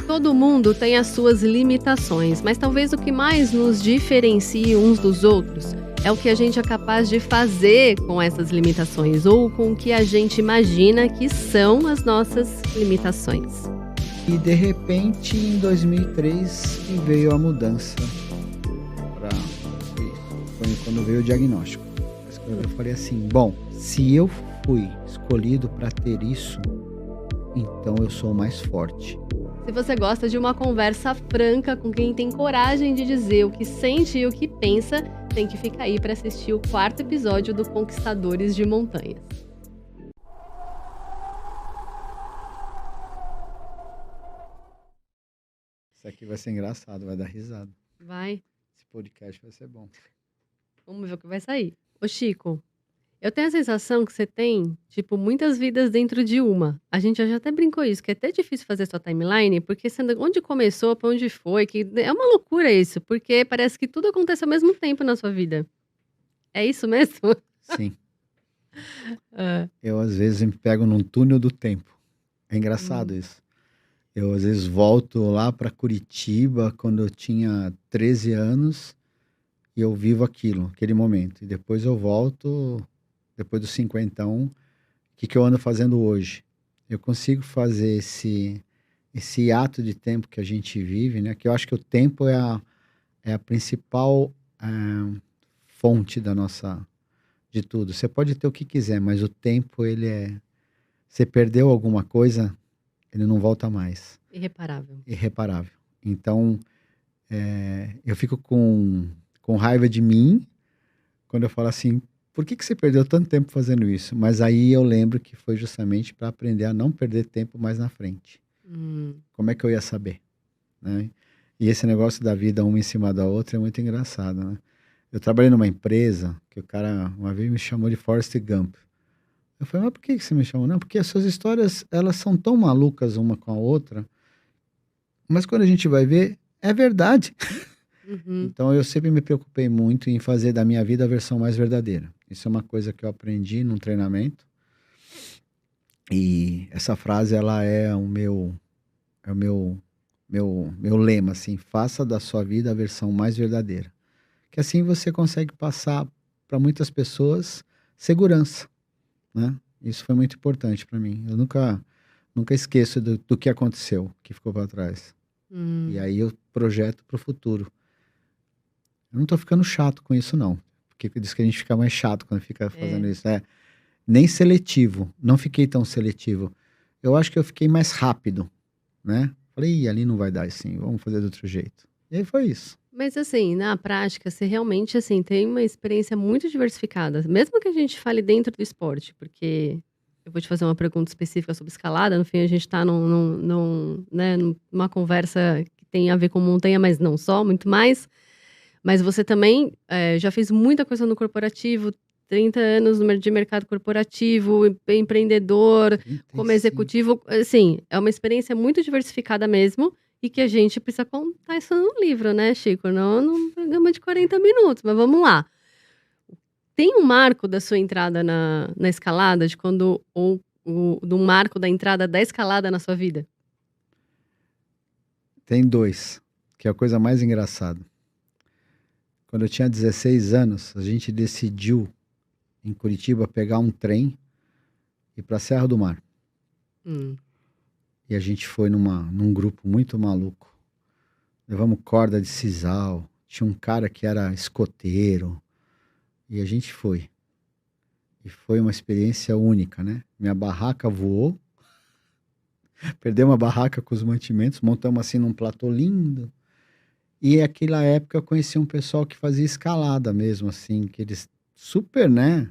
Todo mundo tem as suas limitações, mas talvez o que mais nos diferencie uns dos outros é o que a gente é capaz de fazer com essas limitações ou com o que a gente imagina que são as nossas limitações. E de repente, em 2003, que veio a mudança para isso. Foi quando veio o diagnóstico. Eu falei assim, bom, se eu fui escolhido para ter isso, então eu sou mais forte. Se você gosta de uma conversa franca com quem tem coragem de dizer o que sente e o que pensa, tem que ficar aí para assistir o 4º episódio do Conquistadores de Montanhas. Isso aqui vai ser engraçado, vai dar risada. Vai. Esse podcast vai ser bom. Vamos ver o que vai sair. Ô Chico, eu tenho a sensação que você tem, tipo, muitas vidas dentro de uma. A gente já até brincou isso, que é até difícil fazer sua timeline, porque onde começou, pra onde foi, que é uma loucura isso, porque parece que tudo acontece ao mesmo tempo na sua vida. É isso mesmo? Sim. Ah, Eu, às vezes, me pego num túnel do tempo. É engraçado isso. Eu, às vezes, volto lá para Curitiba, quando eu tinha 13 anos, e eu vivo aquele momento. E depois eu volto, depois dos 50, o que eu ando fazendo hoje? Eu consigo fazer esse ato de tempo que a gente vive, né? Que eu acho que o tempo é a principal fonte de tudo. Você pode ter o que quiser, mas o tempo, você perdeu alguma coisa, ele não volta mais. Irreparável. Então, eu fico com raiva de mim quando eu falo assim, por que você perdeu tanto tempo fazendo isso? Mas aí eu lembro que foi justamente para aprender a não perder tempo mais na frente. Como é que eu ia saber? Né? E esse negócio da vida uma em cima da outra é muito engraçado, né? Eu trabalhei numa empresa que o cara uma vez me chamou de Forrest Gump. Eu falei, mas por que você me chamou? Não, porque as suas histórias, elas são tão malucas uma com a outra, mas quando a gente vai ver, é verdade. Então eu sempre me preocupei muito em fazer da minha vida a versão mais verdadeira. Isso é uma coisa que eu aprendi num treinamento. E essa frase, ela é o meu lema, assim, faça da sua vida a versão mais verdadeira. Que assim você consegue passar para muitas pessoas segurança, né? Isso foi muito importante para mim. Eu nunca esqueço do que aconteceu, que ficou para trás. E aí eu projeto para o futuro. Eu não tô ficando chato com isso, não. Porque diz que a gente fica mais chato quando fica fazendo isso. Nem seletivo. Não fiquei tão seletivo. Eu acho que eu fiquei mais rápido, né? Falei, ali não vai dar assim, vamos fazer de outro jeito. E aí foi isso. Mas assim, na prática, você realmente assim, tem uma experiência muito diversificada. Mesmo que a gente fale dentro do esporte, porque eu vou te fazer uma pergunta específica sobre escalada. No fim, a gente está né, numa conversa que tem a ver com montanha, mas não só, muito mais. Mas você também já fez muita coisa no corporativo, 30 anos de mercado corporativo, empreendedor, 35. como executivo. Assim, é uma experiência muito diversificada mesmo e que a gente precisa contar isso no livro, né, Chico? Não num programa de 40 minutos, mas vamos lá. Tem um marco da sua entrada na escalada, de quando, ou do marco da entrada da escalada na sua vida? Tem 2, que é a coisa mais engraçada. Quando eu tinha 16 anos, a gente decidiu, em Curitiba, pegar um trem e ir para a Serra do Mar. E a gente foi num grupo muito maluco. Levamos corda de sisal, tinha um cara que era escoteiro, e a gente foi. E foi uma experiência única, né? Minha barraca voou, perdemos a barraca com os mantimentos, montamos assim num platô lindo. E naquela época eu conheci um pessoal que fazia escalada mesmo, assim, que eles super, né?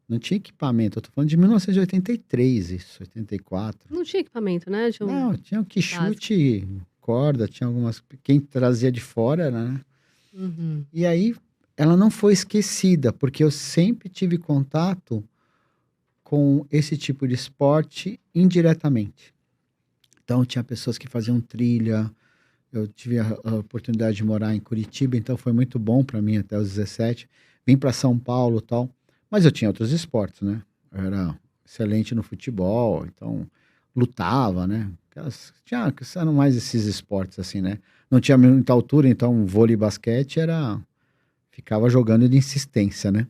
Não tinha equipamento. Eu tô falando de 1983, isso, 84. Não tinha equipamento, né? Não, tinha o que chute, corda, tinha algumas. Quem trazia de fora era, né? E aí ela não foi esquecida, porque eu sempre tive contato com esse tipo de esporte indiretamente. Então tinha pessoas que faziam trilha. Eu tive a oportunidade de morar em Curitiba, então foi muito bom para mim até os 17. Vim para São Paulo e tal, mas eu tinha outros esportes, né? Eu era excelente no futebol, então lutava, né? Eram mais esses esportes assim, né? Não tinha muita altura, então vôlei e basquete ficava jogando de insistência, né?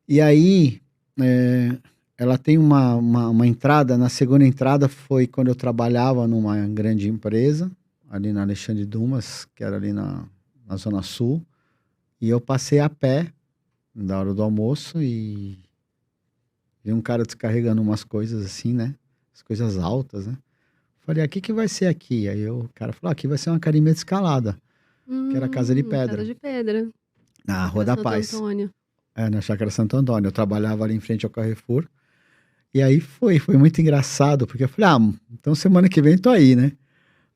E aí, é, ela tem uma entrada. Na segunda entrada foi quando eu trabalhava numa grande empresa, ali na Alexandre Dumas, que era ali na Zona Sul. E eu passei a pé, na hora do almoço, e vi um cara descarregando umas coisas assim, né? As coisas altas, né? Falei, o que vai ser aqui? Aí o cara falou, aqui vai ser uma academia de escalada, que era Casa de Casa Pedra, de Pedra. na Rua Chácara da Santo Paz. Antônio. Na Chácara Santo Antônio. Eu trabalhava ali em frente ao Carrefour. E aí foi muito engraçado, porque eu falei, então semana que vem tô aí, né?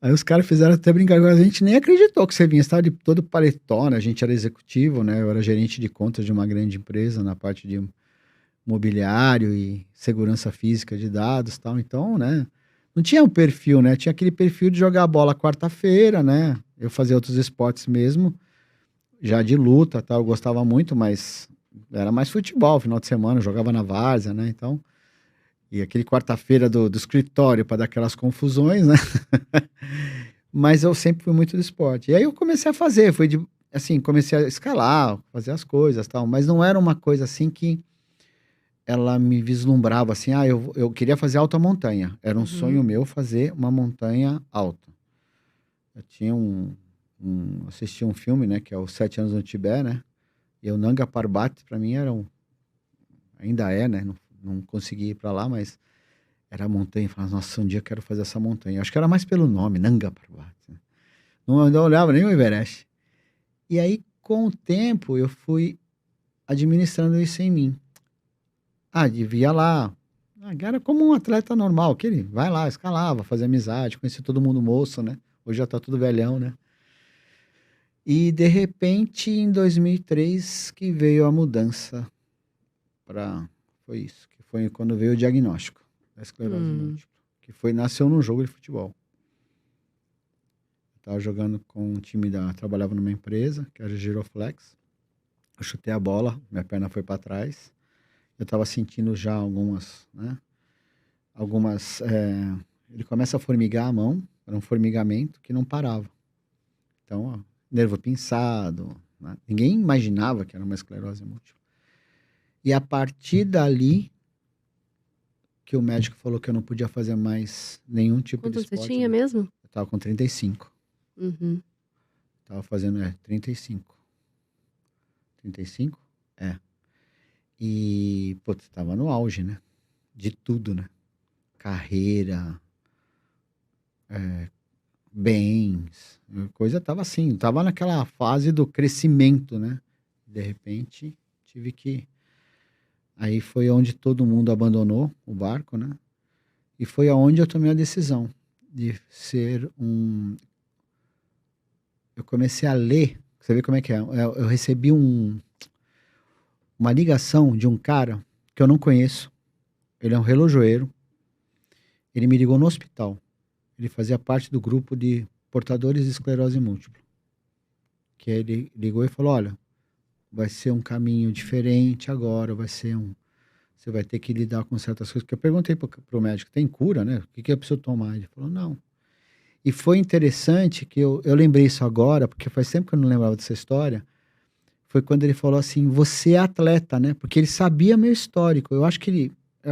Aí os caras fizeram até brincar, a gente nem acreditou que você vinha, você estava de todo paletó, né? A gente era executivo, né? Eu era gerente de contas de uma grande empresa na parte de mobiliário e segurança física de dados e tal, então, né? Não tinha um perfil, né? Tinha aquele perfil de jogar bola quarta-feira, né? Eu fazia outros esportes mesmo, já de luta, tá? Eu gostava muito, mas era mais futebol, final de semana, eu jogava na várzea, né? Então, e aquele quarta-feira do escritório para dar aquelas confusões, né? Mas eu sempre fui muito do esporte. E aí eu comecei a fazer, assim, comecei a escalar, fazer as coisas, tal, mas não era uma coisa assim que ela me vislumbrava assim, eu queria fazer alta montanha. Era um sonho meu fazer uma montanha alta. Eu tinha assisti um filme, né, que é os 7 anos no Tibete, né? E o Nanga Parbat para mim ainda é, né? Não consegui ir para lá, mas era a montanha. Eu falava, nossa, um dia eu quero fazer essa montanha. Acho que era mais pelo nome, Nanga Parbat. Né? Não olhava nem o Everest. E aí, com o tempo, eu fui administrando isso em mim. Devia lá. Era como um atleta normal, que ele vai lá, escalava, fazia amizade, conhecia todo mundo moço, né? Hoje já tá tudo velhão, né? E, de repente, em 2003, que veio a mudança Foi isso, que foi quando veio o diagnóstico da esclerose múltipla. Que nasceu num jogo de futebol. Eu tava jogando com um time trabalhava numa empresa, que era Giroflex. Eu chutei a bola, minha perna foi para trás. Eu tava sentindo já algumas, né? Ele começa a formigar a mão, era um formigamento que não parava. Então, nervo pinçado, né? Ninguém imaginava que era uma esclerose múltipla. E a partir dali, que o médico falou que eu não podia fazer mais nenhum tipo de Quanto você esporte. tinha mesmo? Eu tava com 35. Uhum. Tava fazendo, 35. 35? É. E, putz, tava no auge, né? De tudo, né? Carreira, bens, coisa tava assim, tava naquela fase do crescimento, né? De repente, tive que... Aí foi onde todo mundo abandonou o barco, né? E foi aonde eu tomei a decisão de ser Eu comecei a ler, você vê como é que é. Eu recebi uma ligação de um cara que eu não conheço. Ele é um relojoeiro. Ele me ligou no hospital. Ele fazia parte do grupo de portadores de esclerose múltipla. Que ele ligou e falou, olha, vai ser um caminho diferente agora, você vai ter que lidar com certas coisas. Porque eu perguntei pro médico, tem cura, né? O que eu preciso tomar? Ele falou, não. E foi interessante que eu lembrei isso agora, porque faz tempo que eu não lembrava dessa história. Foi quando ele falou assim, você é atleta, né? Porque ele sabia meu histórico. Eu acho que ele é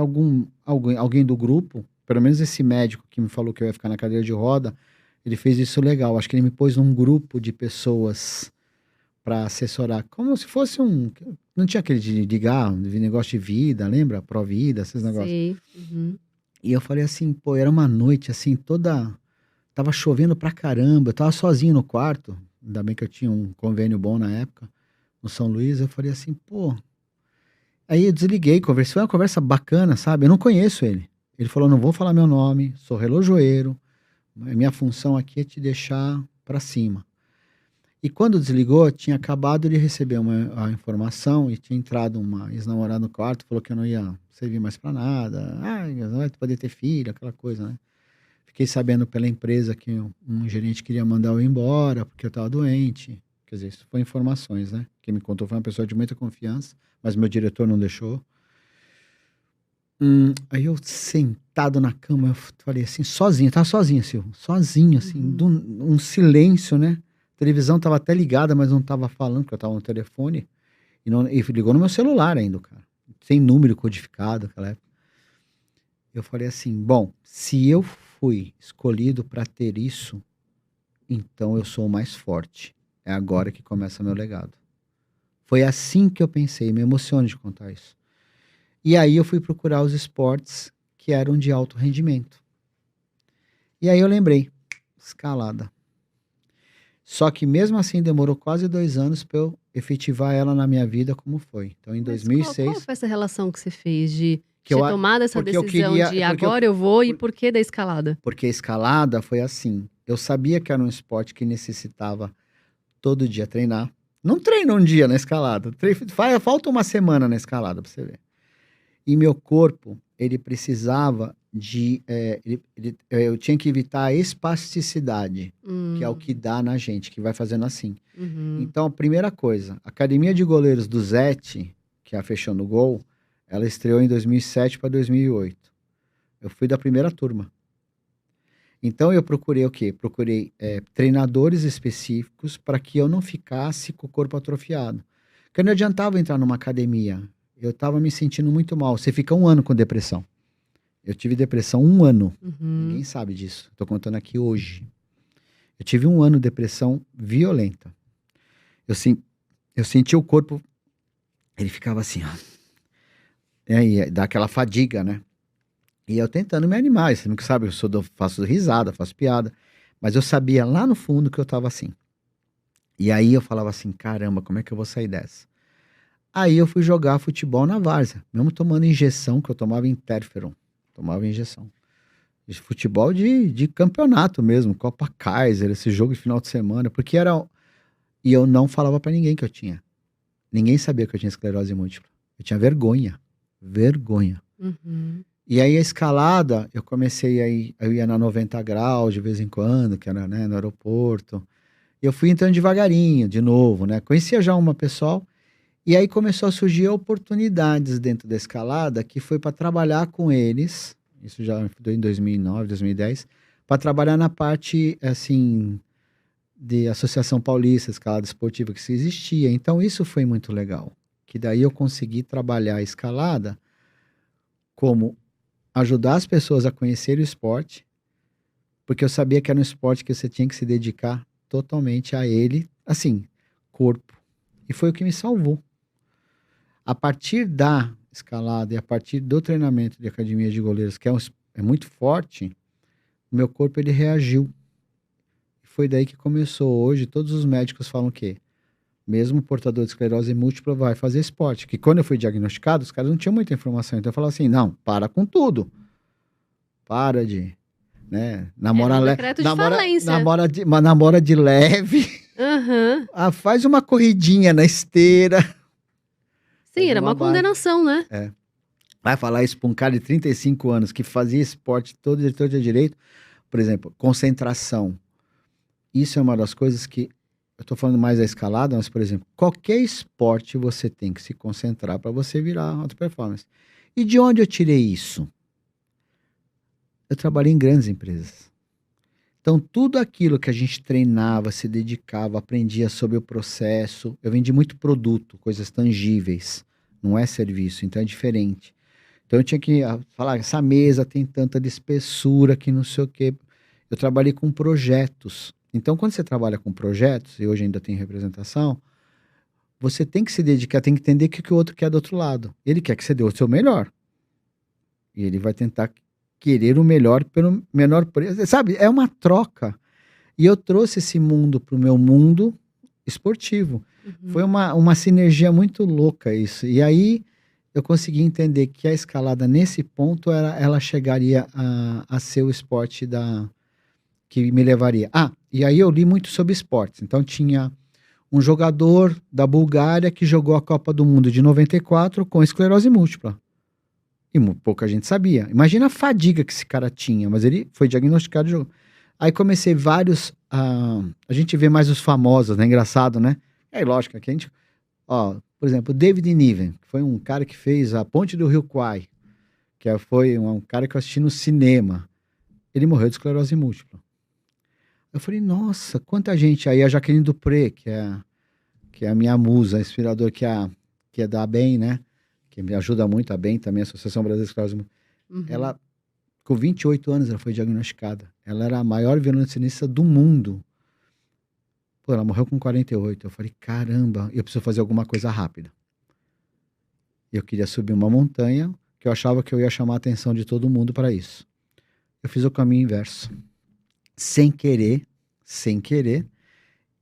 alguém do grupo, pelo menos esse médico que me falou que eu ia ficar na cadeira de roda, ele fez isso legal. Acho que ele me pôs num grupo de pessoas para assessorar, como se fosse não tinha aquele de ligar, de negócio de vida, lembra? Pró-vida, esses negócios. Sei. Uhum. E eu falei assim, pô, era uma noite assim, tava chovendo pra caramba, eu tava sozinho no quarto, ainda bem que eu tinha um convênio bom na época, no São Luís. Eu falei assim, pô. Aí eu desliguei, conversei, foi uma conversa bacana, sabe? Eu não conheço ele. Ele falou, não vou falar meu nome, sou relojoeiro, minha função aqui é te deixar pra cima. E quando desligou, tinha acabado de receber a informação e tinha entrado uma ex-namorada no quarto, falou que eu não ia servir mais pra nada, não vai poder ter filho, aquela coisa, né? Fiquei sabendo pela empresa que um gerente queria mandar eu embora porque eu estava doente. Quer dizer, isso foi informações, né? Quem me contou foi uma pessoa de muita confiança, mas meu diretor não deixou. Aí eu sentado na cama, eu falei assim, sozinho, tava sozinho, Silvio, sozinho, assim, um silêncio, né? A televisão tava até ligada, mas não tava falando, porque eu tava no telefone, e ligou no meu celular ainda, cara, sem número codificado naquela época. Eu falei assim, bom, se eu fui escolhido para ter isso, então eu sou o mais forte. É agora que começa meu legado. Foi assim que eu pensei, me emociono de contar isso. E aí eu fui procurar os esportes que eram de alto rendimento. E aí eu lembrei, escalada. Só que mesmo assim demorou quase 2 anos para eu efetivar ela na minha vida como foi. Então em Mas 2006... qual foi essa relação que você fez de que eu, ter tomado essa porque eu decisão queria... de Porque, agora eu vou e por que da escalada? porque a escalada foi assim. Eu sabia que era um esporte que necessitava todo dia treinar. Não treino um dia na escalada. Falta uma semana na escalada pra você ver. E meu corpo, ele precisava de... eu tinha que evitar a espasticidade, que é o que dá na gente, que vai fazendo assim. Então, a primeira coisa, a Academia de Goleiros do Zete, que é a Fechando o Gol, ela estreou em 2007 para 2008. Eu fui da primeira turma. Então, eu procurei o quê? Procurei treinadores específicos para que eu não ficasse com o corpo atrofiado. Porque não adiantava entrar numa academia. Eu estava me sentindo muito mal. Você fica 1 ano com depressão. Eu tive depressão 1 ano. Ninguém sabe disso. Estou contando aqui hoje. Eu tive 1 ano de depressão violenta. Eu senti o corpo, ele ficava assim, ó. E aí, dá aquela fadiga, né? E eu tentando me animar. Você nunca sabe, faço risada, faço piada. Mas eu sabia lá no fundo que eu estava assim. E aí eu falava assim, caramba, como é que eu vou sair dessa? Aí eu fui jogar futebol na várzea, mesmo tomando injeção, que eu tomava interferon. Tomava injeção. Futebol de campeonato mesmo, Copa Kaiser, esse jogo de final de semana, porque era... E eu não falava pra ninguém que eu tinha. Ninguém sabia que eu tinha esclerose múltipla. Eu tinha vergonha. Vergonha. E aí a escalada, eu comecei aí, eu ia na 90 graus de vez em quando, que era, né, no aeroporto. E eu fui entrando devagarinho, de novo, né? Conhecia já uma pessoal. E aí começou a surgir oportunidades dentro da escalada, que foi para trabalhar com eles, isso já foi em 2009, 2010, para trabalhar na parte, assim, de Associação Paulista, escalada esportiva que existia. Então isso foi muito legal, que daí eu consegui trabalhar a escalada como ajudar as pessoas a conhecer o esporte, porque eu sabia que era um esporte que você tinha que se dedicar totalmente a ele, assim, corpo. E foi o que me salvou. A partir da escalada e a partir do treinamento de academia de goleiros, que é muito forte, o meu corpo ele reagiu. Foi daí que começou. Hoje, todos os médicos falam que mesmo portador de esclerose múltipla vai fazer esporte. Que quando eu fui diagnosticado, os caras não tinham muita informação. Então eu falava assim, não, para com tudo. Para de... Né, namora de leve. Faz uma corridinha na esteira. Sim, era uma condenação, né? Vai falar isso para um cara de 35 anos que fazia esporte todo dia direito. Por exemplo, concentração. Isso é uma das coisas que... Eu estou falando mais da escalada, mas, por exemplo, qualquer esporte você tem que se concentrar para você virar alta performance. E de onde eu tirei isso? Eu trabalhei em grandes empresas. Então, tudo aquilo que a gente treinava, se dedicava, aprendia sobre o processo. Eu vendi muito produto, coisas tangíveis. Não é serviço, então é diferente. Então eu tinha que falar, essa mesa tem tanta de espessura que não sei o quê. Eu trabalhei com projetos. Então quando você trabalha com projetos, e hoje ainda tem representação, você tem que se dedicar, tem que entender o que o outro quer do outro lado. Ele quer que você dê o seu melhor. E ele vai tentar querer o melhor pelo menor preço. Sabe, é uma troca. E eu trouxe esse mundo para o meu mundo esportivo. Foi uma sinergia muito louca isso. E aí eu consegui entender que a escalada nesse ponto ela chegaria a ser o esporte que me levaria. E aí eu li muito sobre esportes. Então tinha um jogador da Bulgária que jogou a Copa do Mundo de 94 com esclerose múltipla. E pouca gente sabia. Imagina a fadiga que esse cara tinha, mas ele foi diagnosticado e jogou. Aí comecei vários... a gente vê mais os famosos, né? Engraçado, né? É lógico que a gente... por exemplo, David Niven, que foi um cara que fez a ponte do Rio Kwai, foi um cara que eu assisti no cinema. Ele morreu de esclerose múltipla. Eu falei, nossa, quanta gente. Aí a Jaqueline Dupré, que é a minha musa, inspiradora, que é da ABEM, né? Que me ajuda muito, a ABEM também, a Associação Brasileira de Esclerose Múltipla. Ela, com 28 anos, ela foi diagnosticada. Ela era a maior violoncelista do mundo. Pô, ela morreu com 48. Eu falei, caramba, eu preciso fazer alguma coisa rápida. Eu queria subir uma montanha, que eu achava que eu ia chamar a atenção de todo mundo para isso. Eu fiz o caminho inverso. Sem querer,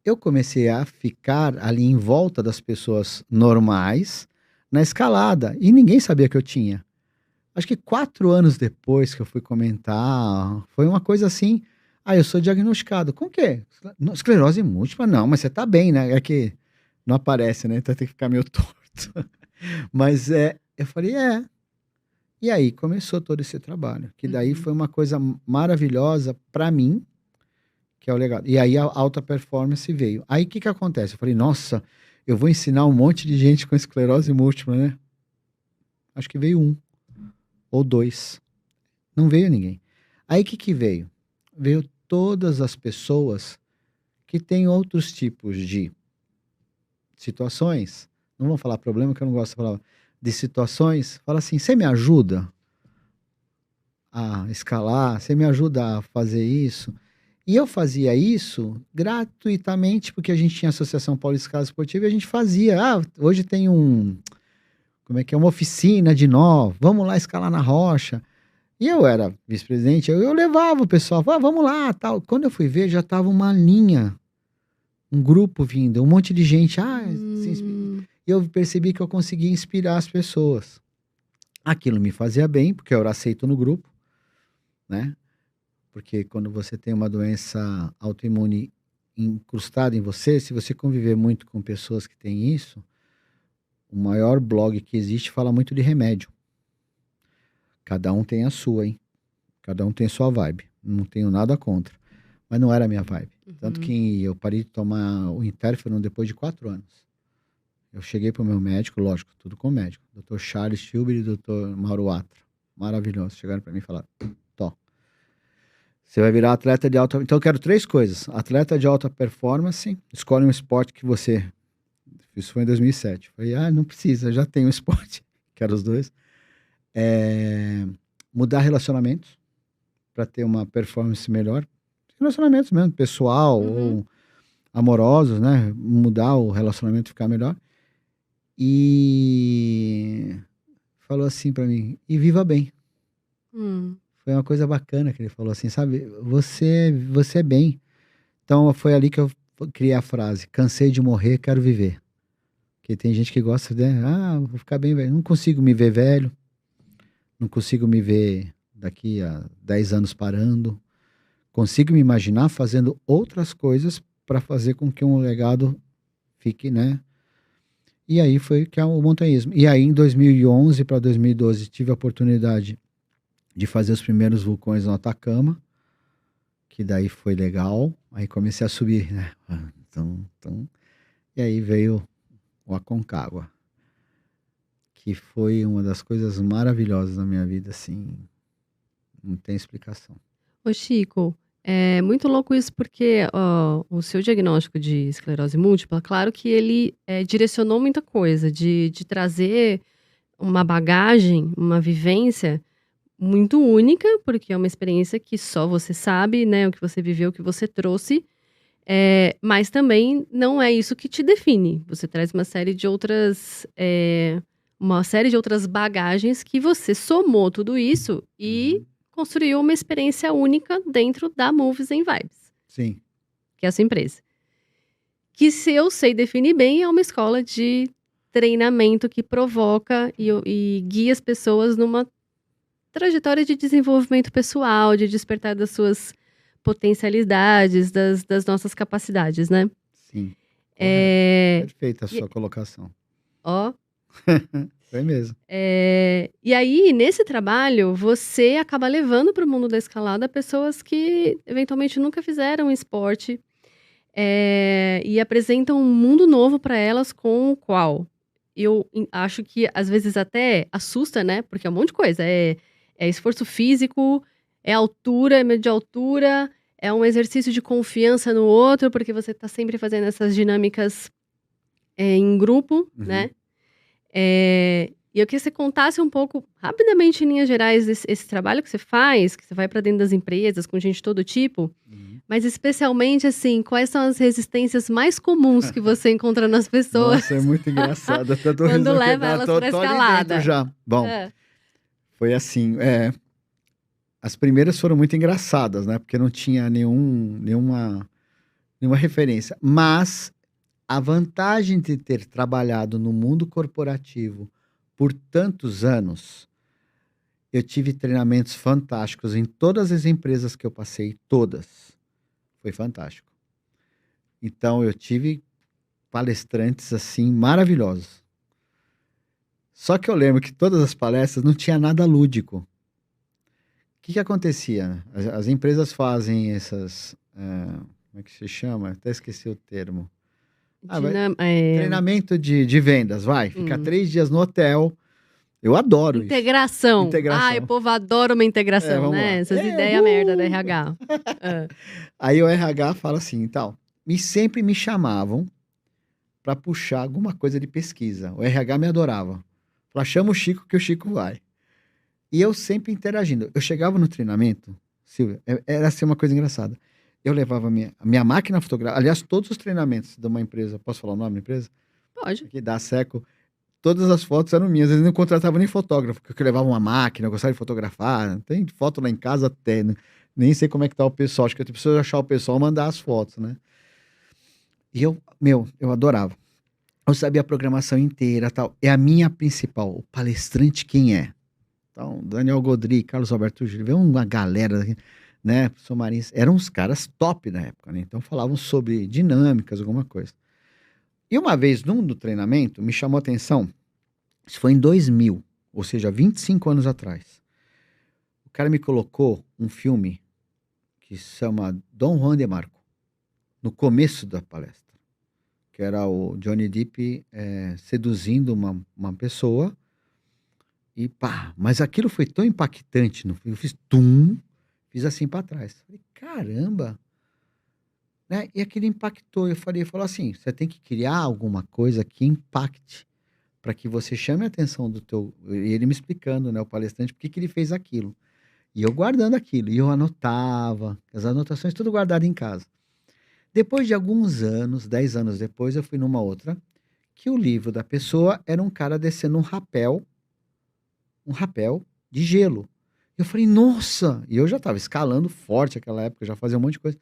eu comecei a ficar ali em volta das pessoas normais, na escalada, e ninguém sabia que eu tinha. Acho que 4 anos depois que eu fui comentar, foi uma coisa assim, eu sou diagnosticado. Com o quê? Esclerose múltipla? Não, mas você tá bem, né? É que não aparece, né? Então tem que ficar meio torto. Mas eu falei, E aí começou todo esse trabalho, que daí foi uma coisa maravilhosa para mim, que é o legado. E aí a alta performance veio. Aí o que acontece? Eu falei, nossa, eu vou ensinar um monte de gente com esclerose múltipla, né? Acho que veio 1 ou 2. Não veio ninguém. Aí o que veio? Veio todas as pessoas que têm outros tipos de situações. Não vou falar problema, que eu não gosto de falar de situações. Fala assim, você me ajuda a escalar? Você me ajuda a fazer isso? E eu fazia isso gratuitamente, porque a gente tinha a Associação Paulista de Escala Esportiva e a gente fazia. Hoje tem uma oficina de nó, vamos lá escalar na rocha. E eu era vice-presidente, eu levava o pessoal, vamos lá, tal. Quando eu fui ver, já tava uma linha, um grupo vindo, um monte de gente. E eu percebi que eu conseguia inspirar as pessoas. Aquilo me fazia bem, porque eu era aceito no grupo, né? Porque quando você tem uma doença autoimune incrustada em você, se você conviver muito com pessoas que têm isso, o maior blog que existe fala muito de remédio. Cada um tem a sua, hein? Cada um tem sua vibe. Não tenho nada contra. Mas não era a minha vibe. Tanto que eu parei de tomar o interferon depois de 4 anos. Eu cheguei pro meu médico, lógico, tudo com médico. Dr. Charles Tilbury e Dr. Mauro Atra. Maravilhoso. Chegaram para mim e falaram, você vai virar atleta de alta... Então eu quero 3 coisas. Atleta de alta performance, escolhe um esporte que você... Isso foi em 2007. Eu falei, não precisa, já tenho um esporte. Quero os 2. Mudar relacionamentos para ter uma performance melhor. Relacionamentos mesmo, pessoal ou amorosos, né? Mudar o relacionamento, ficar melhor. E falou assim para mim, e viva bem. Foi uma coisa bacana que ele falou assim, sabe? Você é bem. Então foi ali que eu criei a frase, cansei de morrer, quero viver. Porque tem gente que gosta de, vou ficar bem velho. Não consigo me ver velho. Não consigo me ver daqui a 10 anos parando. Consigo me imaginar fazendo outras coisas para fazer com que um legado fique, né? E aí foi que é o montanhismo. E aí em 2011 para 2012 tive a oportunidade de fazer os primeiros vulcões no Atacama, que daí foi legal. Aí comecei a subir, né? E aí veio o Aconcagua, que foi uma das coisas maravilhosas na minha vida, assim, não tem explicação. Ô Chico, é muito louco isso porque o seu diagnóstico de esclerose múltipla, claro que ele direcionou muita coisa, de trazer uma bagagem, uma vivência muito única, porque é uma experiência que só você sabe, né, o que você viveu, o que você trouxe, mas também não é isso que te define. Você traz uma série de outras bagagens que você somou tudo isso e construiu uma experiência única dentro da Moves and Vibes. Sim. Que é a sua empresa. Que, se eu sei definir bem, é uma escola de treinamento que provoca e guia as pessoas numa trajetória de desenvolvimento pessoal, de despertar das suas potencialidades, das nossas capacidades, né? Sim. Perfeita a sua colocação. Foi mesmo. E aí, nesse trabalho, você acaba levando para o mundo da escalada pessoas que, eventualmente, nunca fizeram esporte e apresentam um mundo novo para elas com o qual eu acho que, às vezes, até assusta, né? Porque é um monte de coisa. É esforço físico, é altura, é medo de altura, é um exercício de confiança no outro, porque você tá sempre fazendo essas dinâmicas em grupo, né? E eu queria que você contasse um pouco, rapidamente, em linhas gerais, esse trabalho que você faz, que você vai para dentro das empresas com gente de todo tipo, mas especialmente, assim, quais são as resistências mais comuns que você encontra nas pessoas Nossa, é muito engraçado. Até tô quando rindo leva elas tô pra ali escalada? dentro já. Bom, foi assim, as primeiras foram muito engraçadas, né? Porque não tinha nenhuma referência. Mas a vantagem de ter trabalhado no mundo corporativo por tantos anos, eu tive treinamentos fantásticos em todas as empresas que eu passei, todas. Foi fantástico. Então, eu tive palestrantes, assim, maravilhosos. Só que eu lembro que todas as palestras não tinha nada lúdico. O que acontecia? As empresas fazem essas... como é que se chama? Até esqueci o termo. Treinamento de vendas, vai. Fica 3 dias no hotel. Eu adoro integração. isso. Integração. O povo adora uma integração, né? Lá. Essas ideias merda da RH. Aí o RH fala assim, então, sempre me chamavam para puxar alguma coisa de pesquisa. O RH me adorava. Falava, chama o Chico que o Chico vai. E eu sempre interagindo. Eu chegava no treinamento, Silvia, era assim uma coisa engraçada. Eu levava a minha máquina fotográfica, aliás, todos os treinamentos de uma empresa, posso falar o nome da empresa? Pode. Aqui da Seco, todas as fotos eram minhas, eles não contratavam nem fotógrafo, porque eu levava uma máquina, eu gostava de fotografar, tem foto lá em casa até, né? Nem sei como é que tá o pessoal, acho que eu preciso achar o pessoal e mandar as fotos, né? E eu adorava. Eu sabia a programação inteira, tal. É a minha principal, o palestrante quem é? Então, Daniel Godry, Carlos Alberto Júlio, veio uma galera, né, Somarins, eram uns caras top na época, né? Então falavam sobre dinâmicas, alguma coisa. E uma vez, num do treinamento, me chamou a atenção, isso foi em 2000, ou seja, 25 anos atrás. O cara me colocou um filme que se chama Dom Juan de Marco, no começo da palestra, que era o Johnny Depp seduzindo uma pessoa, e pá, mas aquilo foi tão impactante, eu fiz fiz assim para trás. Falei, caramba! Né? E aquilo impactou. Falou assim, você tem que criar alguma coisa que impacte para que você chame a atenção do teu... E ele me explicando, né, o palestrante, por que ele fez aquilo. E eu guardando aquilo. E eu anotava, as anotações tudo guardado em casa. Depois de alguns anos, 10 anos depois, eu fui numa outra, que o livro da pessoa era um cara descendo um rapel de gelo. Eu falei, nossa! E eu já estava escalando forte naquela época, já fazia um monte de coisa.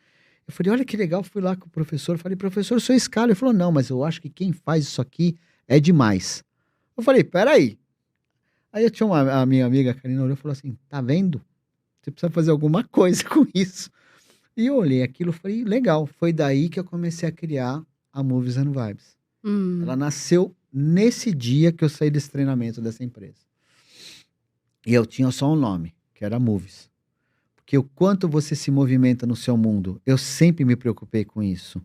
Eu falei, olha que legal, fui lá com o professor, falei, professor, eu sou escala. Ele falou, não, mas eu acho que quem faz isso aqui é demais. Eu falei, peraí. Aí eu tinha a minha amiga, a Karina, olhou e falou assim, tá vendo? Você precisa fazer alguma coisa com isso. E eu olhei aquilo e falei, legal. Foi daí que eu comecei a criar a Movies and Vibes. Ela nasceu nesse dia que eu saí desse treinamento dessa empresa. E eu tinha só um nome, que era Movies. Porque o quanto você se movimenta no seu mundo, eu sempre me preocupei com isso.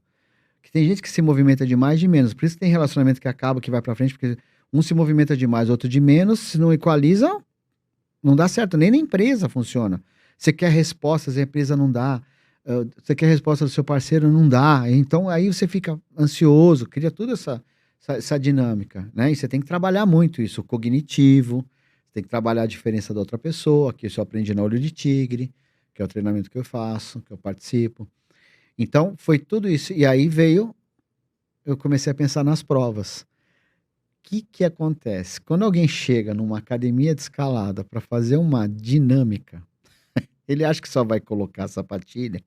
Que tem gente que se movimenta de mais e de menos. Por isso que tem relacionamento que acaba, que vai pra frente, porque um se movimenta de mais, outro de menos. Se não equaliza, não dá certo. Nem na empresa funciona. Você quer respostas, a empresa não dá. Você quer resposta do seu parceiro, não dá. Então aí você fica ansioso, cria toda essa dinâmica, né? E você tem que trabalhar muito isso, o cognitivo. Você tem que trabalhar a diferença da outra pessoa, que isso eu aprendi na Olho de Tigre, que é o treinamento que eu faço, que eu participo. Então, foi tudo isso. E aí eu comecei a pensar nas provas. O que acontece? Quando alguém chega numa academia de escalada para fazer uma dinâmica, ele acha que só vai colocar a sapatilha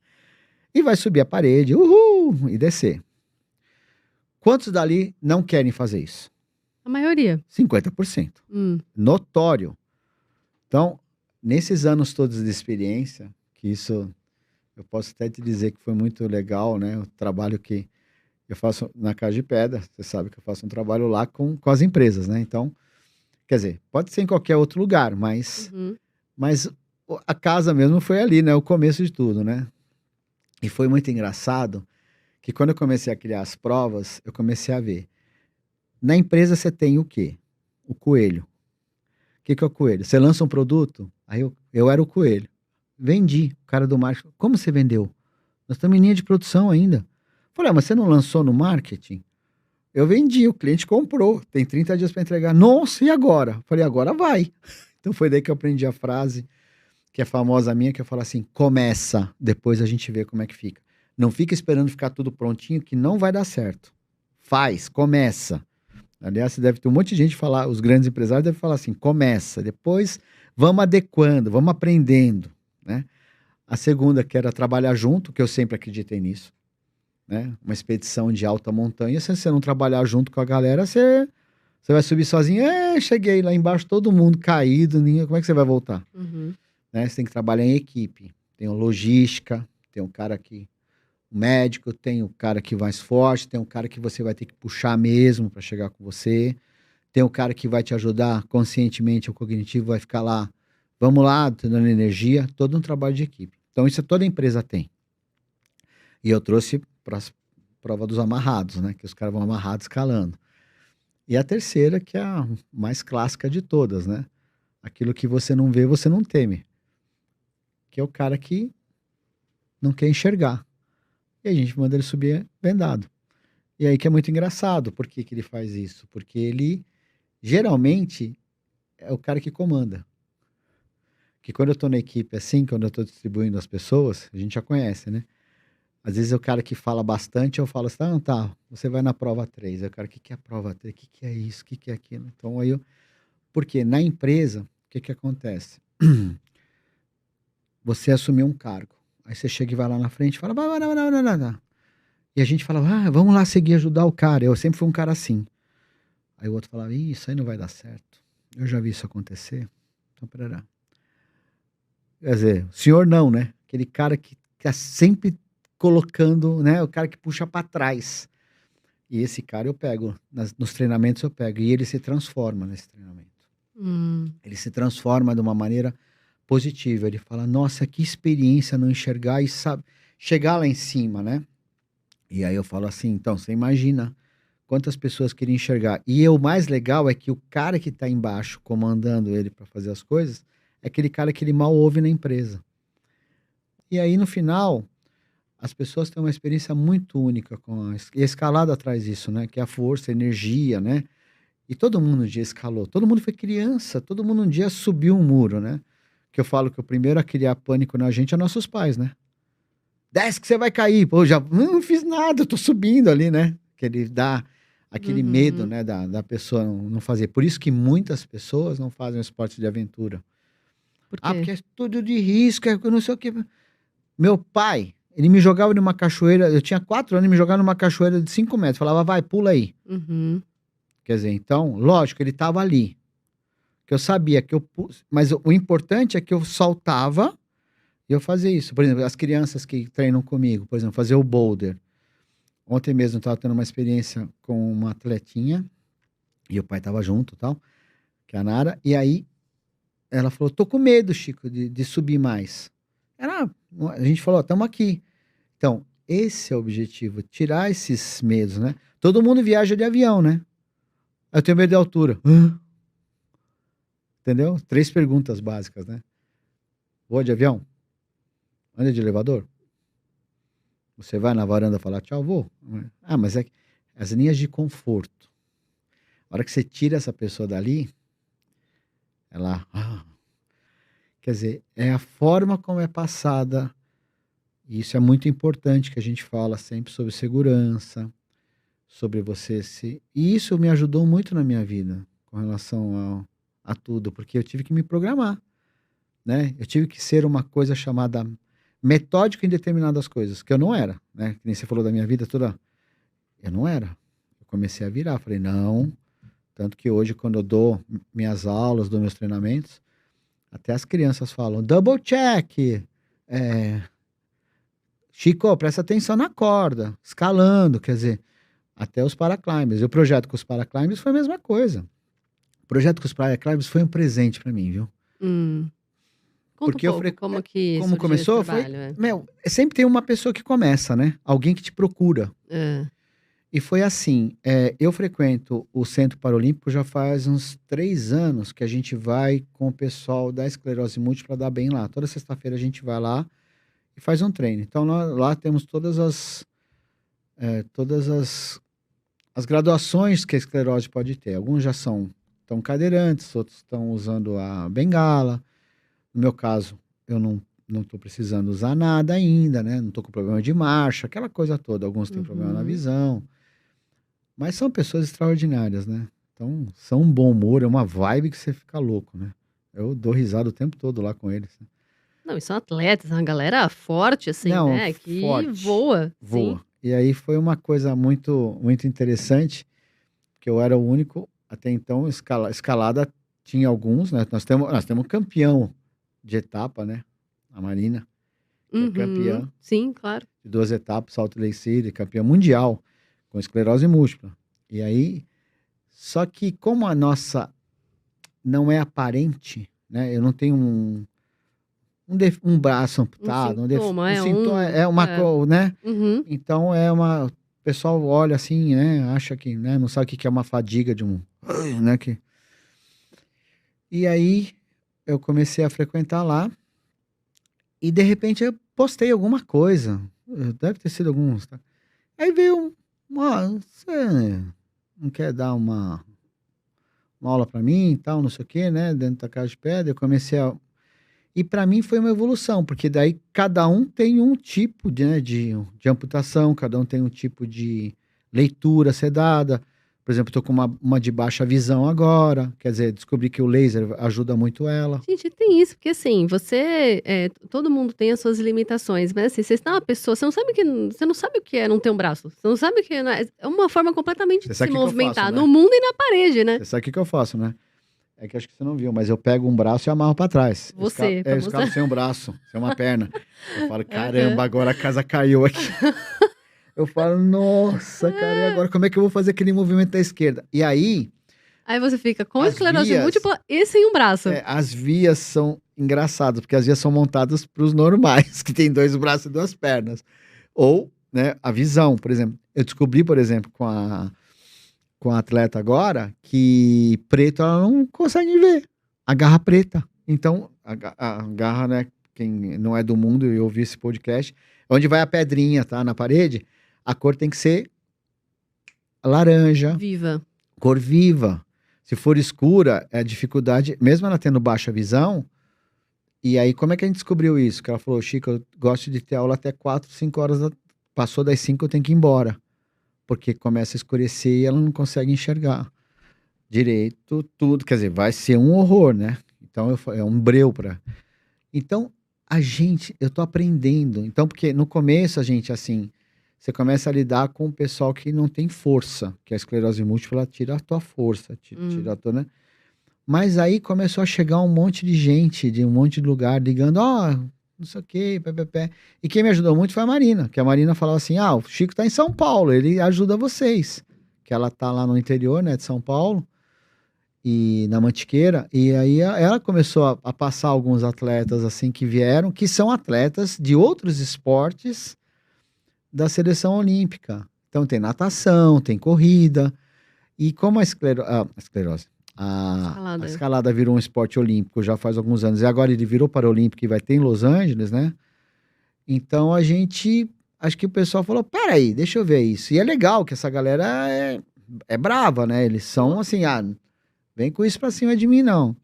e vai subir a parede, uhul, e descer. Quantos dali não querem fazer isso? A maioria. 50%. Notório. Então, nesses anos todos de experiência, que isso eu posso até te dizer que foi muito legal, né? O trabalho que eu faço na Casa de Pedra, você sabe que eu faço um trabalho lá com as empresas, né? Então, quer dizer, pode ser em qualquer outro lugar, mas a casa mesmo foi ali, né? O começo de tudo, né? E foi muito engraçado que quando eu comecei a criar as provas, eu comecei a ver. Na empresa você tem o quê? O coelho. O que é o coelho? Você lança um produto, Aí eu era o coelho. Vendi. O cara do marketing, como você vendeu? Nós estamos em linha de produção ainda. Falei, mas você não lançou no marketing? Eu vendi, o cliente comprou. Tem 30 dias para entregar. Nossa, e agora? Falei, agora vai. Então foi daí que eu aprendi a frase, que é famosa minha, que eu falo assim, começa, depois a gente vê como é que fica. Não fica esperando ficar tudo prontinho, que não vai dar certo. Faz, começa. Aliás, você deve ter um monte de gente falar, os grandes empresários devem falar assim, começa, depois vamos adequando, vamos aprendendo, né? A segunda, que era trabalhar junto, que eu sempre acreditei nisso, né? Uma expedição de alta montanha, se você não trabalhar junto com a galera, você vai subir sozinho, cheguei lá embaixo, todo mundo caído, como é que você vai voltar? Uhum. Né? Você tem que trabalhar em equipe, tem o logística, tem um cara que, o médico, tem o cara que vai mais forte, tem um cara que você vai ter que puxar mesmo para chegar com você, tem o cara que vai te ajudar conscientemente, o cognitivo vai ficar lá, vamos lá, te dando energia, todo um trabalho de equipe. Então isso toda empresa tem. E eu trouxe para a prova dos amarrados, né? Que os caras vão amarrados escalando. E a terceira, que é a mais clássica de todas, né? Aquilo que você não vê, você não teme. Que é o cara que não quer enxergar. E a gente manda ele subir vendado. E aí que é muito engraçado. Por que que ele faz isso? Porque ele, geralmente, é o cara que comanda. Que quando eu tô na equipe assim, quando eu tô distribuindo as pessoas, a gente já conhece, né? Às vezes é o cara que fala bastante, eu falo assim, tá, você vai na prova 3. Aí o cara, o que que é a prova 3? O que que é isso? O que que é aquilo? Então aí eu... Porque na empresa, o que que acontece? Você assumiu um cargo. Aí você chega e vai lá na frente e fala, vai. E a gente fala, vamos lá seguir, ajudar o cara. Eu sempre fui um cara assim. Aí o outro falava, isso aí não vai dar certo. Eu já vi isso acontecer. Então, pera. Quer dizer, o senhor não, né? Aquele cara que tá sempre colocando, né? O cara que puxa para trás. E esse cara eu pego, nos treinamentos eu pego. E ele se transforma nesse treinamento. Ele se transforma de uma maneira positiva. Ele fala, nossa, que experiência não enxergar e sabe, chegar lá em cima, né? E aí eu falo assim, então, você imagina quantas pessoas queriam enxergar. E o mais legal é que o cara que está embaixo, comandando ele para fazer as coisas, é aquele cara que ele mal ouve na empresa. E aí, no final, as pessoas têm uma experiência muito única com e a escalada traz isso, né? Que é a força, a energia, né? E todo mundo um dia escalou. Todo mundo foi criança. Todo mundo um dia subiu um muro, né? Que eu falo que o primeiro a criar pânico na gente é nossos pais, né? Desce que você vai cair. Pô, já não fiz nada, eu tô subindo ali, né? Que ele dá aquele medo, né? Da pessoa não fazer. Por isso que muitas pessoas não fazem o esporte de aventura. Por quê? Porque é tudo de risco, é não sei o quê. Meu pai, ele me jogava numa cachoeira, eu tinha 4 anos, ele me jogava numa cachoeira de 5 metros. Falava, vai, pula aí. Quer dizer, então, lógico, ele estava ali. Que eu sabia que eu... Mas o importante é que eu saltava e eu fazia isso. Por exemplo, as crianças que treinam comigo, por exemplo, fazer o boulder. Ontem mesmo eu estava tendo uma experiência com uma atletinha e o pai estava junto e tal, que é a Nara. E aí ela falou, tô com medo, Chico, de subir mais. A gente falou, estamos aqui. Então, esse é o objetivo, tirar esses medos, né? Todo mundo viaja de avião, né? Eu tenho medo de altura. Entendeu? 3 perguntas básicas, né? Voa de avião? Anda de elevador? Você vai na varanda falar tchau, vou? Mas é as linhas de conforto. A hora que você tira essa pessoa dali, ela... Quer dizer, é a forma como é passada. E isso é muito importante, que a gente fala sempre sobre segurança, sobre você se... E isso me ajudou muito na minha vida, com relação a tudo, porque eu tive que me programar, né? Eu tive que ser uma coisa chamada metódico em determinadas coisas, que eu não era, né? Que nem você falou da minha vida toda. Eu não era. Eu comecei a virar, falei, não. Tanto que hoje, quando eu dou minhas aulas, dou meus treinamentos, até as crianças falam, double check, Chico, presta atenção na corda, escalando, quer dizer, até os paraclimbers. E o projeto com os paraclimbers foi a mesma coisa. O projeto com os paraclimbers foi um presente para mim, viu? Conta Porque um pouco como que como surgiu começou, esse trabalho, sempre tem uma pessoa que começa, né? Alguém que te procura. E foi assim, eu frequento o Centro Paralímpico já faz uns 3 anos que a gente vai com o pessoal da esclerose múltipla dar bem lá. Toda sexta-feira a gente vai lá e faz um treino. Então lá temos as graduações que a esclerose pode ter. Alguns já estão cadeirantes, outros estão usando a bengala. No meu caso, eu não estou precisando usar nada ainda, né? Não estou com problema de marcha, aquela coisa toda. Alguns têm problema na visão. Mas são pessoas extraordinárias, né? Então, são um bom humor, é uma vibe que você fica louco, né? Eu dou risada o tempo todo lá com eles. Não, e são atletas, uma galera forte, assim, Não, né? Que forte. voa. Voa. Sim. E aí foi uma coisa muito, muito interessante, que eu era o único, até então, escalada tinha alguns, né? Nós temos campeão de etapa, né? A Marina, que é campeã Sim, claro. de 2 etapas, Salt Lake City, campeã mundial, com esclerose múltipla. E aí, só que como a nossa não é aparente, né? Eu não tenho um braço amputado, Sintoma, sintoma, uma coisa, né? Uhum. Então o pessoal olha assim, né? Acha que, né? Não sabe o que é uma fadiga de né? E aí eu comecei a frequentar lá e de repente eu postei alguma coisa, deve ter sido alguns, tá? Aí veio você não quer dar uma aula para mim e tal, não sei o quê, né? Dentro da casa de pedra, eu comecei a. E para mim foi uma evolução, porque daí cada um tem um tipo de amputação, cada um tem um tipo de leitura sedada. Por exemplo, estou com uma de baixa visão agora, quer dizer, descobri que o laser ajuda muito ela. Gente, tem isso, porque assim, todo mundo tem as suas limitações, mas assim, você está uma pessoa, você não sabe o que é não ter um braço, você não sabe o que é uma forma completamente de se movimentar no mundo e na parede, né? Você sabe o que eu faço, né? É que acho que você não viu, mas eu pego um braço e amarro pra trás. Eu escalo sem um braço, sem uma perna. Eu falo, caramba, agora a casa caiu aqui. Eu falo, nossa, cara, e agora como é que eu vou fazer aquele movimento da esquerda? E aí... Aí você fica com esclerose múltipla e sem um braço. As vias são engraçadas, porque as vias são montadas para os normais, que tem 2 braços e 2 pernas. Ou, né, a visão, por exemplo. Eu descobri, por exemplo, com a atleta agora, que preto ela não consegue ver. A garra preta. Então, a garra, né, quem não é do mundo e ouviu esse podcast, onde vai a pedrinha, tá, na parede, a cor tem que ser laranja. Viva. Cor viva. Se for escura, é dificuldade, mesmo ela tendo baixa visão. E aí, como é que a gente descobriu isso? Que ela falou, Chico, eu gosto de ter aula até 4, 5 horas, passou das 5 eu tenho que ir embora. Porque começa a escurecer e ela não consegue enxergar direito tudo. Quer dizer, vai ser um horror, né? Então, é um breu pra... Então, eu tô aprendendo. Então, porque no começo, a gente, assim, você começa a lidar com o pessoal que não tem força, que a esclerose múltipla ela tira a tua força, tira a tua, né? Mas aí começou a chegar um monte de gente, de um monte de lugar, ligando, não sei o quê, pé. E quem me ajudou muito foi a Marina, que a Marina falava assim, o Chico tá em São Paulo, ele ajuda vocês. Que ela tá lá no interior, né, de São Paulo, e na Mantiqueira, e aí ela começou a passar alguns atletas, assim, que vieram, que são atletas de outros esportes da seleção olímpica. Então tem natação, tem corrida, e como a esclerose, a escalada virou um esporte olímpico já faz alguns anos, e agora ele virou paralímpico e vai ter em Los Angeles, né? Então acho que o pessoal falou, peraí, deixa eu ver isso. E é legal que essa galera é brava, né? Eles são assim, vem com isso pra cima de mim, não.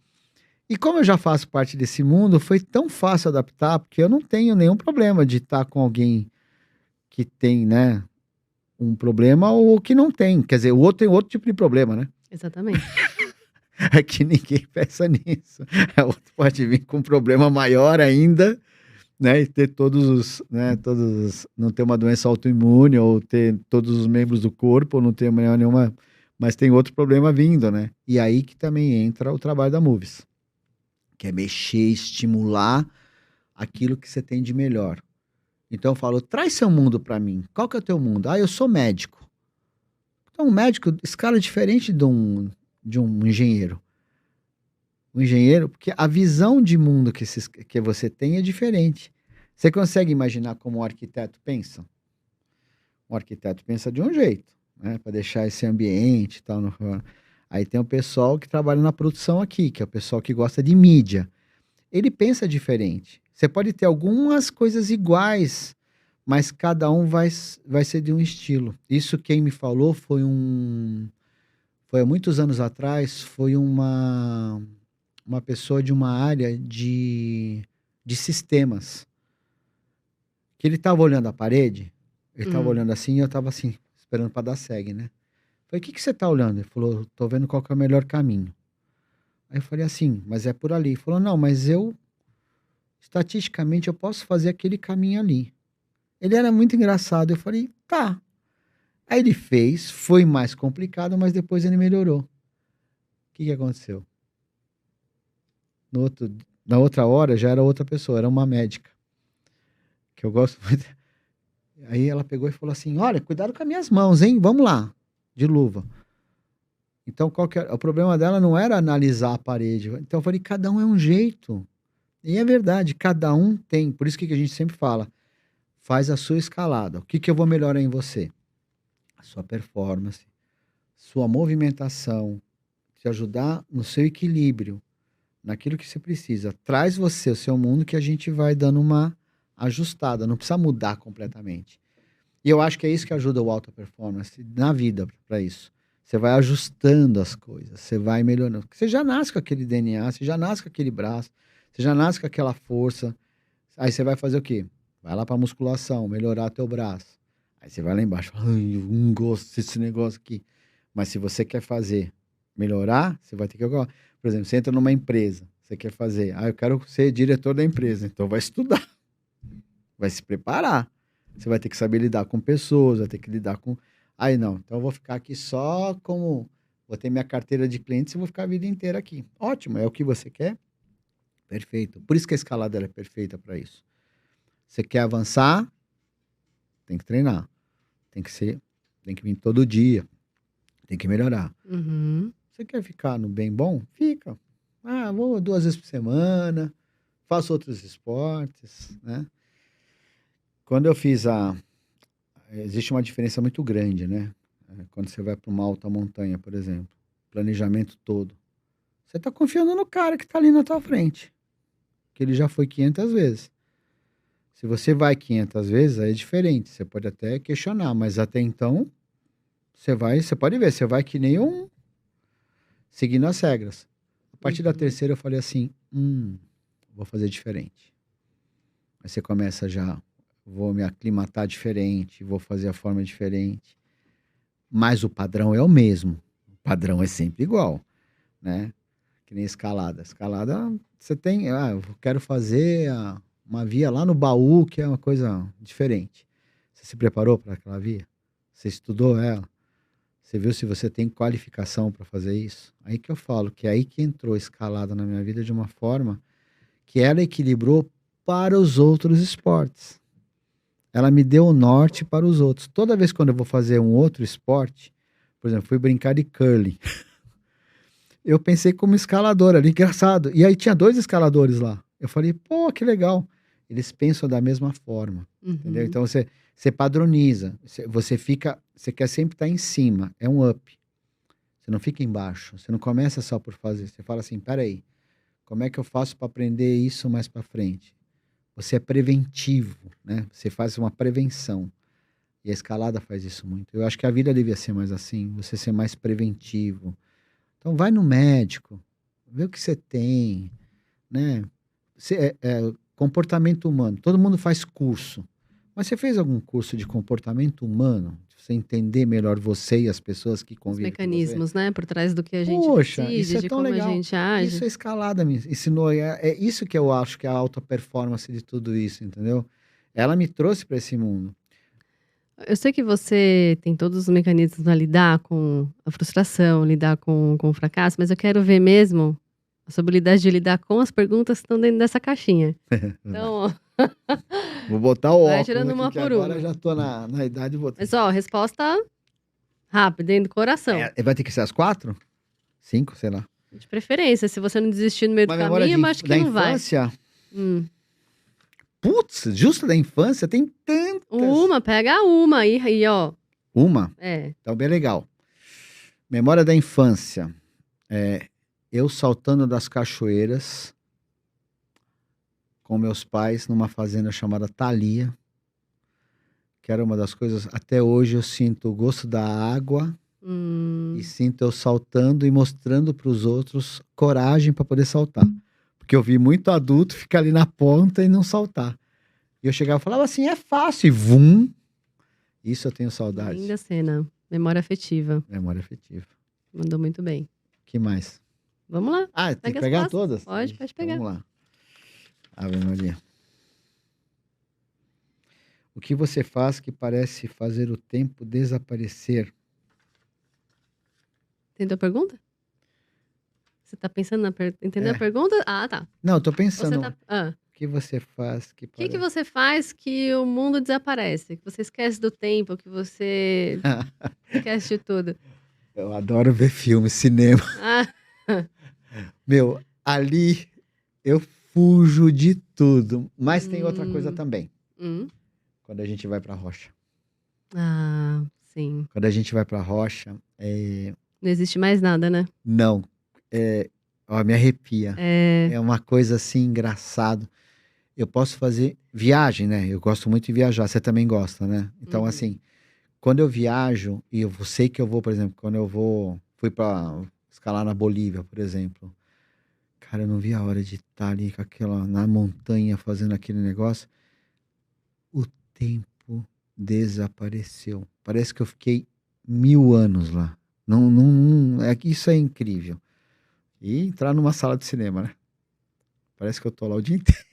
E como eu já faço parte desse mundo, foi tão fácil adaptar, porque eu não tenho nenhum problema de estar com alguém que tem, né, um problema ou que não tem. Quer dizer, o outro tem outro tipo de problema, né? Exatamente. É que ninguém pensa nisso. O outro pode vir com um problema maior ainda, né? E ter não ter uma doença autoimune, ou ter todos os membros do corpo, ou não ter nenhuma, mas tem outro problema vindo, né? E aí que também entra o trabalho da Moves, que é mexer, estimular aquilo que você tem de melhor. Então eu falo, traz seu mundo para mim. Qual que é o teu mundo? Eu sou médico. Então um médico escala diferente de um engenheiro. O engenheiro, porque a visão de mundo que você tem é diferente. Você consegue imaginar como um arquiteto pensa? Um arquiteto pensa de um jeito. né? Para deixar esse ambiente e tal. Aí tem o pessoal que trabalha na produção aqui, que é o pessoal que gosta de mídia. Ele pensa diferente. Você pode ter algumas coisas iguais, mas cada um vai ser de um estilo. Isso quem me falou foi há muitos anos atrás, foi uma pessoa de uma área de sistemas. Que ele estava olhando a parede, ele estava olhando assim, e eu estava assim, esperando para dar segue, né? Falei, o que você está olhando? Ele falou, tô vendo qual que é o melhor caminho. Aí eu falei assim, mas é por ali. Ele falou, não, mas estatisticamente, eu posso fazer aquele caminho ali. Ele era muito engraçado. Eu falei, tá. Aí ele fez, foi mais complicado, mas depois ele melhorou. O que aconteceu? Na outra hora, já era outra pessoa, era uma médica. Que eu gosto muito. Aí ela pegou e falou assim, olha, cuidado com as minhas mãos, hein? Vamos lá, de luva. Então, o problema dela não era analisar a parede. Então eu falei, cada um é um jeito. E é verdade, cada um tem. Por isso que a gente sempre fala, faz a sua escalada. O que eu vou melhorar em você? A sua performance, sua movimentação, te ajudar no seu equilíbrio, naquilo que você precisa. Traz você, o seu mundo, que a gente vai dando uma ajustada. Não precisa mudar completamente. E eu acho que é isso que ajuda o alta performance na vida para isso. Você vai ajustando as coisas, você vai melhorando. Porque você já nasce com aquele DNA, você já nasce com aquele braço, você já nasce com aquela força. Aí você vai fazer o quê? Vai lá para musculação, melhorar teu braço. Aí você vai lá embaixo, ai, eu não gosto desse negócio aqui. Mas se você quer fazer, melhorar, você vai ter que... Por exemplo, você entra numa empresa, você quer fazer, eu quero ser diretor da empresa, então vai estudar, vai se preparar. Você vai ter que saber lidar com pessoas, vai ter que lidar com... Aí não, então eu vou ficar aqui só como... Vou ter minha carteira de clientes e vou ficar a vida inteira aqui. Ótimo, é o que você quer? Perfeito. Por isso que a escalada ela é perfeita para isso. Você quer avançar? Tem que treinar. Tem que vir todo dia. Tem que melhorar. Você quer ficar no bem bom? Fica. Vou 2 vezes por semana, faço outros esportes, né? Quando eu fiz existe uma diferença muito grande, né? Quando você vai para uma alta montanha, por exemplo, planejamento todo. Você está confiando no cara que está ali na tua frente, que ele já foi 500 vezes. Se você vai 500 vezes, aí é diferente. Você pode até questionar, mas até então, você pode ver, você vai que nem seguindo as regras. A partir da terceira eu falei assim, vou fazer diferente. Aí você começa já, vou me aclimatar diferente, vou fazer a forma diferente. Mas o padrão é o mesmo. O padrão é sempre igual, né? Que nem escalada. Escalada, você tem, eu quero fazer uma via lá no baú, que é uma coisa diferente. Você se preparou para aquela via? Você estudou ela? Você viu se você tem qualificação para fazer isso? Aí que eu falo, que é aí que entrou a escalada na minha vida de uma forma que ela equilibrou para os outros esportes. Ela me deu o norte para os outros. Toda vez quando eu vou fazer um outro esporte, por exemplo, fui brincar de curling. Eu pensei como escalador ali, engraçado. E aí tinha 2 escaladores lá. Eu falei, pô, que legal. Eles pensam da mesma forma, entendeu? Então você padroniza, você quer sempre estar em cima, é um up. Você não fica embaixo, você não começa só por fazer, você fala assim, peraí, como é que eu faço para aprender isso mais para frente? Você é preventivo, né? Você faz uma prevenção. E a escalada faz isso muito. Eu acho que a vida devia ser mais assim, você ser mais preventivo. Então vai no médico, vê o que você tem, né? Comportamento humano. Todo mundo faz curso. Mas você fez algum curso de comportamento humano? Você entender melhor você e as pessoas que Os convivem com você? mecanismos, né? Por trás do que a gente Poxa, decide, isso é de tão como a legal. gente age. Isso a escalada me ensinou. É isso que eu acho que é a alta performance de tudo isso, entendeu? Ela me trouxe para esse mundo. Eu sei que você tem todos os mecanismos para lidar com a frustração, lidar com o fracasso, mas eu quero ver mesmo a sua habilidade de lidar com as perguntas que estão dentro dessa caixinha. Então, Vou botar o vai óculos tirando aqui, uma que por agora uma. já tô na idade de botar. Mas ó, resposta rápida, dentro do coração. Vai ter que ser às 4? 5, sei lá. De preferência, se você não desistir no meio do Uma memória caminho, eu acho que da não vai. infância? Putz, justo da infância, tem tantas. Pega uma aí, ó. Uma? É. Então, bem legal. Memória da infância. Eu saltando das cachoeiras com meus pais numa fazenda chamada Thalia, que era uma das coisas, até hoje eu sinto o gosto da água e sinto eu saltando e mostrando para os outros coragem para poder saltar. Porque eu vi muito adulto ficar ali na ponta e não saltar. E eu chegava e falava assim, é fácil, e vum. Isso eu tenho saudade. Linda cena. Memória afetiva. Memória afetiva. Mandou muito bem. Que mais? Vamos lá. Ah, tem que Pega as pegar próximas. todas? Pode pegar. Vamos lá. Ave Maria. O que você faz que parece fazer o tempo desaparecer? Entendeu a pergunta? Você tá pensando na Entendeu a pergunta? Ah, tá. Não, eu tô Você pensando. tá... O que você faz que O que parece... você faz que o mundo desaparece? Que você esquece do tempo, que você esquece de tudo. Eu adoro ver filme, cinema. Ah, Meu, ali eu fujo de tudo. Mas tem outra coisa também. Quando a gente vai pra rocha. Ah, sim. Quando a gente vai pra rocha, Não existe mais nada, né? não. Ó, me arrepia. É, É uma coisa assim, engraçado. Eu posso fazer viagem, né? Eu gosto muito de viajar. Você também gosta, né? Então, assim, quando eu viajo, e eu sei que eu vou, por exemplo, quando eu fui pra escalar na Bolívia, por exemplo. Cara, eu não vi a hora de estar ali na montanha fazendo aquele negócio. O tempo desapareceu. Parece que eu fiquei 1000 anos lá. Isso é incrível. E entrar numa sala de cinema, né? Parece que eu tô lá o dia inteiro.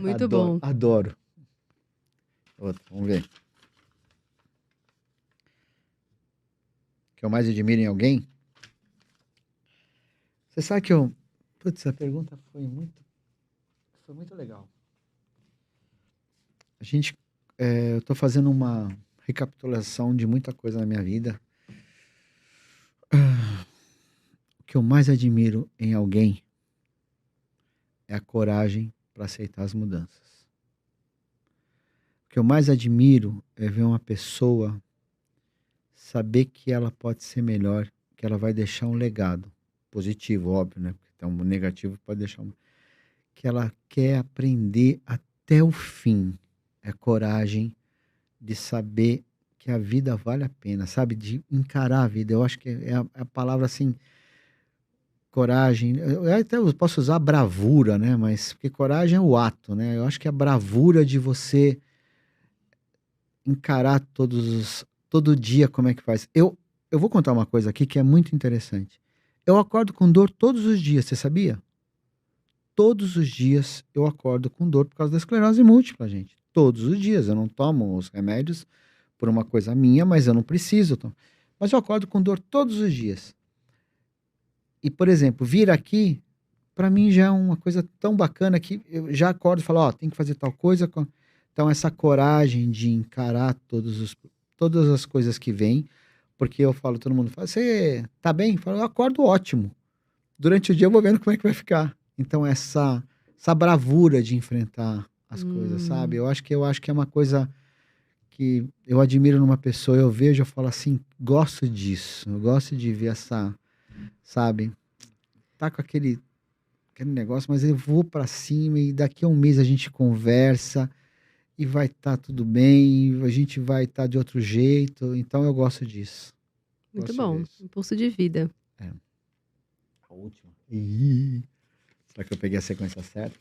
muito Adoro, bom. adoro. Outra, vamos ver. O que eu mais admiro em alguém? Você sabe que eu... Putz, essa pergunta foi muito legal. Eu tô fazendo uma recapitulação de muita coisa na minha vida. O que eu mais admiro em alguém é a coragem para aceitar as mudanças. O que eu mais admiro é ver uma pessoa saber que ela pode ser melhor, que ela vai deixar um legado positivo, óbvio, né? Porque então, um negativo pode deixar que ela quer aprender até o fim. É coragem de saber que a vida vale a pena, sabe? De encarar a vida. Eu acho que é a palavra assim, coragem. Eu até posso usar bravura, né? Mas porque coragem é o ato, né? Eu acho que a bravura de você encarar todo dia como é que faz. Eu vou contar uma coisa aqui que é muito interessante. Eu acordo com dor todos os dias, você sabia? Todos os dias eu acordo com dor por causa da esclerose múltipla, gente. Todos os dias. Eu não tomo os remédios por uma coisa minha, mas eu não preciso. Mas eu acordo com dor todos os dias. E, por exemplo, vir aqui, para mim já é uma coisa tão bacana que eu já acordo e falo, ó, tem que fazer tal coisa. Então, essa coragem de encarar todas as coisas que vêm, porque eu falo, todo mundo fala, você tá bem? Eu falo, eu acordo ótimo. Durante o dia eu vou vendo como é que vai ficar. Então, essa bravura de enfrentar as coisas, sabe? Eu acho que é uma coisa que eu admiro numa pessoa, eu vejo, eu falo assim, gosto disso. Eu gosto de ver sabe? Tá com aquele negócio, mas eu vou pra cima e daqui a um mês a gente conversa e vai estar tudo bem, a gente vai estar de outro jeito. Então eu gosto disso. Muito Gosto bom. disso. Impulso de vida. A última. Será que eu peguei a sequência certa?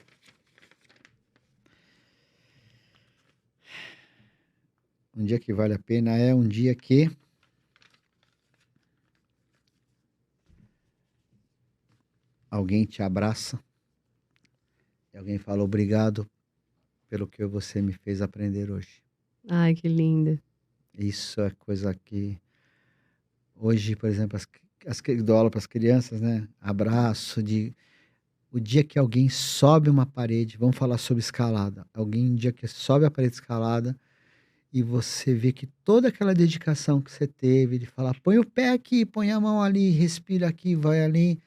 Um dia que vale a pena é um dia que alguém te abraça e alguém fala obrigado pelo que você me fez aprender hoje. Ai, que linda. Isso é coisa que hoje, por exemplo, dou aula para as crianças, né? Abraço o dia que alguém sobe uma parede, vamos falar sobre escalada. Um dia que sobe a parede de escalada e você vê que toda aquela dedicação que você teve de falar, põe o pé aqui, põe a mão ali, respira aqui, vai ali,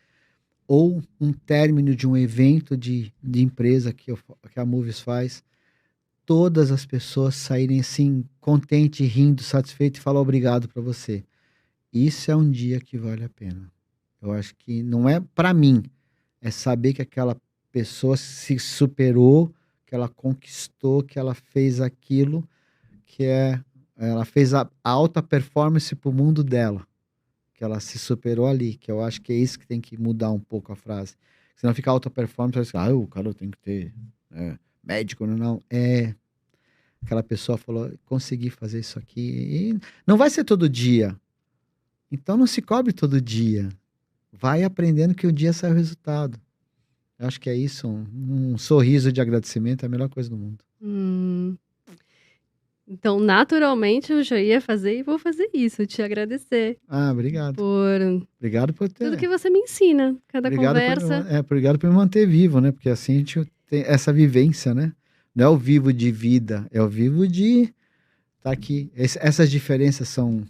ou um término de um evento de empresa que a Moves faz, todas as pessoas saírem assim, contente, rindo, satisfeito e falar obrigado para você. Isso é um dia que vale a pena. Eu acho que não é para mim, é saber que aquela pessoa se superou, que ela conquistou, que ela fez aquilo, ela fez a alta performance para o mundo dela, que ela se superou ali, que eu acho que é isso que tem que mudar um pouco a frase. Senão fica alta performance, você vai o cara tem que ter médico, não. Aquela pessoa falou, consegui fazer isso aqui. E não vai ser todo dia. Então não se cobre todo dia. Vai aprendendo que um dia sai o resultado. Eu acho que é isso, um sorriso de agradecimento é a melhor coisa do mundo. Então, naturalmente, eu já ia fazer e vou fazer isso, te agradecer Obrigado. Obrigado por tudo que você me ensina, cada conversa. Obrigado por me manter vivo, né? Porque assim a gente tem essa vivência, né? Não é o vivo de vida, é o vivo de estar aqui. Essas diferenças são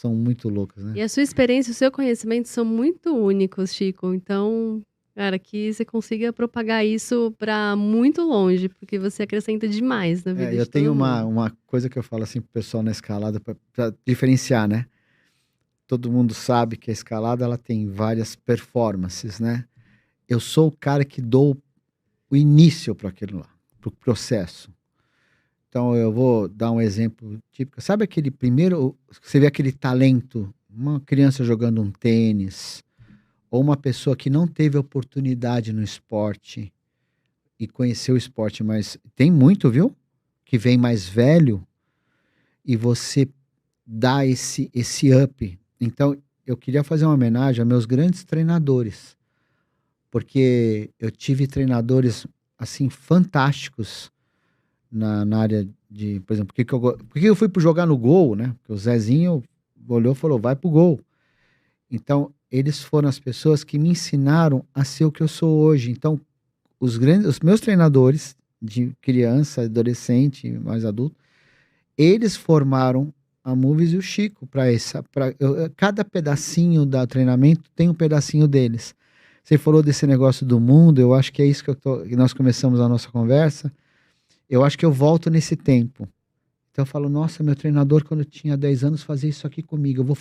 muito loucas, né? E a sua experiência, o seu conhecimento são muito únicos, Chico. Então, cara, que você consiga propagar isso para muito longe, porque você acrescenta demais na vida de eu todo tenho mundo. uma coisa que eu falo assim pro pessoal na escalada para diferenciar, né? Todo mundo sabe que a escalada ela tem várias performances, né? Eu sou o cara que dou o início para aquilo lá, para o processo. Então eu vou dar um exemplo típico. Sabe aquele primeiro, você vê aquele talento, uma criança jogando um tênis, ou uma pessoa que não teve oportunidade no esporte e conheceu o esporte, mas tem muito, viu? Que vem mais velho e você dá esse up. Então eu queria fazer uma homenagem a meus grandes treinadores, porque eu tive treinadores assim fantásticos na área de, por exemplo, por que eu fui para jogar no gol, né? Porque o Zezinho olhou e falou, vai pro gol. Então, eles foram as pessoas que me ensinaram a ser o que eu sou hoje. Então, os meus treinadores de criança, adolescente, mais adulto, eles formaram a Moves e o Chico cada pedacinho do treinamento tem um pedacinho deles. Você falou desse negócio do mundo, eu acho que é isso que nós começamos a nossa conversa. Eu acho que eu volto nesse tempo. Então eu falo, nossa, meu treinador quando eu tinha 10 anos fazia isso aqui comigo, eu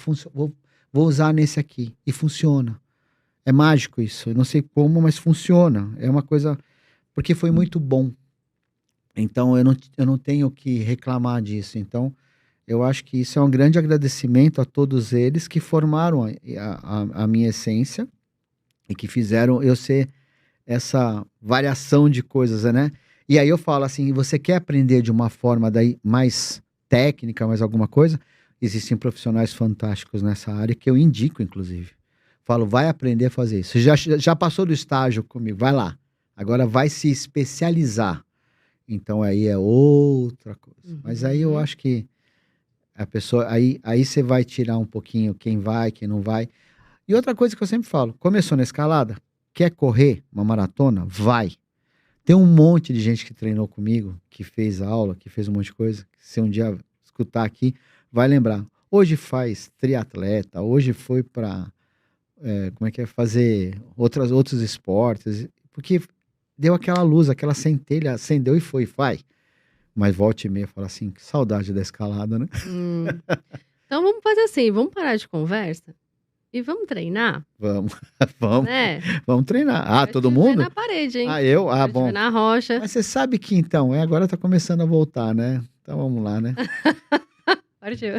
vou usar nesse aqui. E funciona. É mágico isso, eu não sei como, mas funciona. É uma coisa, porque foi muito bom. Então eu não tenho que reclamar disso. Então eu acho que isso é um grande agradecimento a todos eles que formaram a minha essência e que fizeram eu ser essa variação de coisas, né? E aí eu falo assim, você quer aprender de uma forma daí mais técnica, mais alguma coisa? Existem profissionais fantásticos nessa área que eu indico, inclusive. Falo, vai aprender a fazer isso. Já passou do estágio comigo, vai lá. Agora vai se especializar. Então aí é outra coisa. Mas aí eu acho que a pessoa, aí você vai tirar um pouquinho quem vai, quem não vai. E outra coisa que eu sempre falo, começou na escalada, quer correr uma maratona? Vai. Tem um monte de gente que treinou comigo, que fez aula, que fez um monte de coisa. Se um dia escutar aqui, vai lembrar. Hoje faz triatleta, hoje foi para fazer outros esportes, porque deu aquela luz, aquela centelha, acendeu e foi, vai. Mas volta e meia fala assim, que saudade da escalada, né? Então vamos fazer assim, vamos parar de conversa e vamos treinar? Vamos, Né? vamos treinar. Quero Todo te mundo? ver na parede, hein? Eu? Quero te Bom. ver na rocha. Mas você sabe que então, agora tá começando a voltar, né? Então vamos lá, né? Partiu.